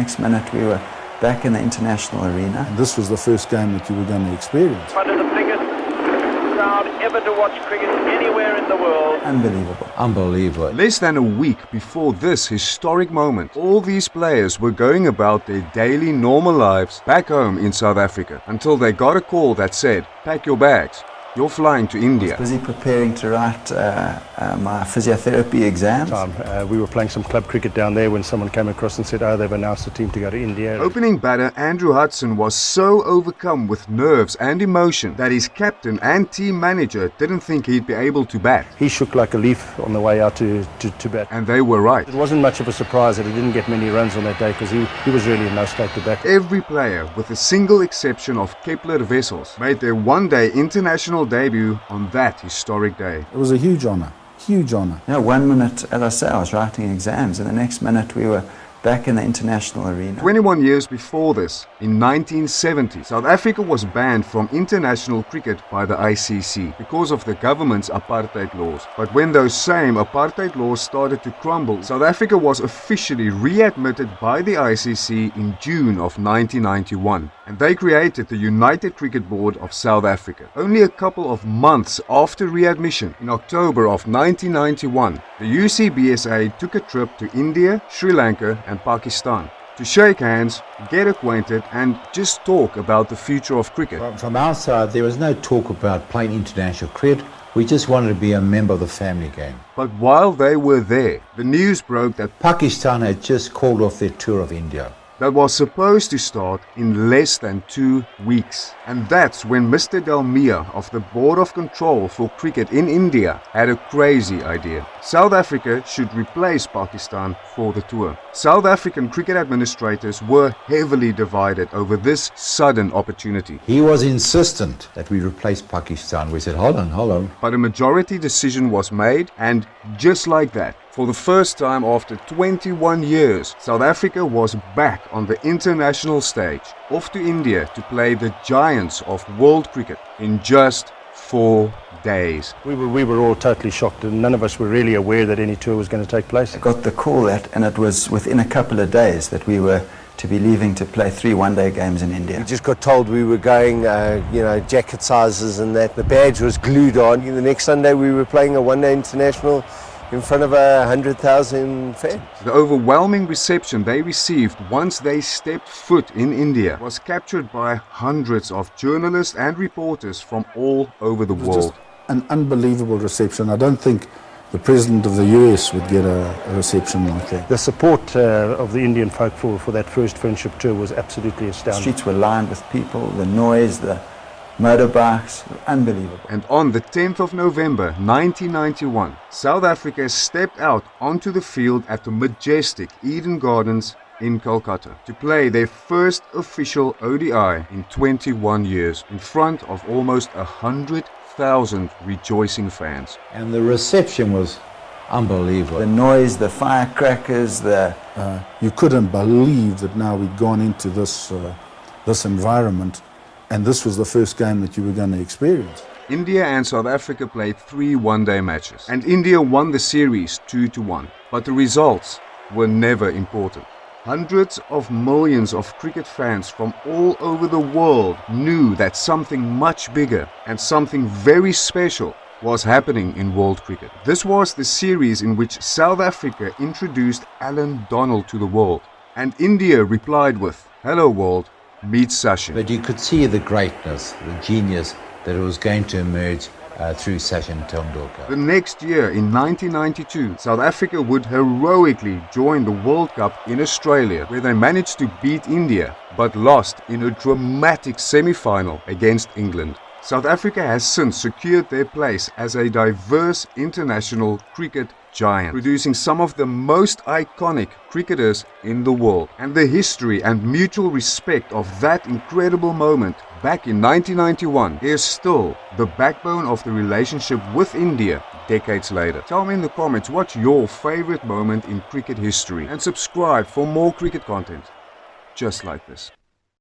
next minute we were back in the international arena. And this was the first game that you were going to experience. One of the biggest crowd ever to watch cricket anywhere in the world. Unbelievable. Unbelievable. Less than a week before this historic moment, all these players were going about their daily normal lives back home in South Africa until they got a call that said, "Pack your bags. You're flying to India." I was busy preparing to write my physiotherapy exams. We were playing some club cricket down there when someone came across and said, "Oh, they've announced a team to go to India." Opening batter Andrew Hudson was so overcome with nerves and emotion that his captain and team manager didn't think he'd be able to bat. He shook like a leaf on the way out to bat. And they were right. It wasn't much of a surprise that he didn't get many runs on that day because he was really in no state to bat. Every player, with the single exception of Kepler Wessels, made their one-day international debut on that historic day. It was a huge honour, huge honour. 1 minute, as I say, I was writing exams, and the next minute we were back in the international arena. 21 years before this, in 1970, South Africa was banned from international cricket by the ICC because of the government's apartheid laws. But when those same apartheid laws started to crumble, South Africa was officially readmitted by the ICC in June of 1991, and they created the United Cricket Board of South Africa. Only a couple of months after readmission, in October of 1991, the UCBSA took a trip to India, Sri Lanka and Pakistan to shake hands, get acquainted and just talk about the future of cricket. From our side, there was no talk about playing international cricket. We just wanted to be a member of the family game. But while they were there, the news broke that Pakistan had just called off their tour of India. that was supposed to start in less than 2 weeks. And that's when Mr. Dalmia of the Board of Control for Cricket in India had a crazy idea. South Africa should replace Pakistan for the tour. South African cricket administrators were heavily divided over this sudden opportunity. He was insistent that we replace Pakistan. We said, hold on. But a majority decision was made, and just like that, for the first time after 21 years, South Africa was back on the international stage, off to India to play the giants of world cricket in just 4 days. We were all totally shocked, and none of us were really aware that any tour was going to take place. I got the call and it was within a couple of days that we were to be leaving to play 3 one-day games in India. We just got told we were going, jacket sizes and that. The badge was glued on. The next Sunday we were playing a one-day international in front of 100,000 fans. The overwhelming reception they received once they stepped foot in India was captured by hundreds of journalists and reporters from all over the world. Just an unbelievable reception. I don't think the President of the US would get a reception like that. The support of the Indian folk for that first friendship tour was absolutely The astounding. streets were lined with people, the noise, the motorbikes, unbelievable. And on the 10th of November 1991, South Africa stepped out onto the field at the majestic Eden Gardens in Kolkata to play their first official ODI in 21 years in front of almost 100,000 rejoicing fans. And the reception was unbelievable. The noise, the firecrackers, You couldn't believe that now we'd gone into this environment, and this was the first game that you were going to experience. India and South Africa played 3 one-day matches, and India won the series 2-1. But the results were never important. Hundreds of millions of cricket fans from all over the world knew that something much bigger and something very special was happening in world cricket. This was the series in which South Africa introduced Alan Donald to the world, and India replied with, "Hello world, meet Sachin." But you could see the greatness, the genius that was going to emerge through Sachin Tendulkar. The next year, in 1992, South Africa would heroically join the World Cup in Australia, where they managed to beat India, but lost in a dramatic semi-final against England. South Africa has since secured their place as a diverse international cricket giant, producing some of the most iconic cricketers in the world. And the history and mutual respect of that incredible moment back in 1991 is still the backbone of the relationship with India decades later. Tell me in the comments what's your favorite moment in cricket history, and subscribe for more cricket content just like this.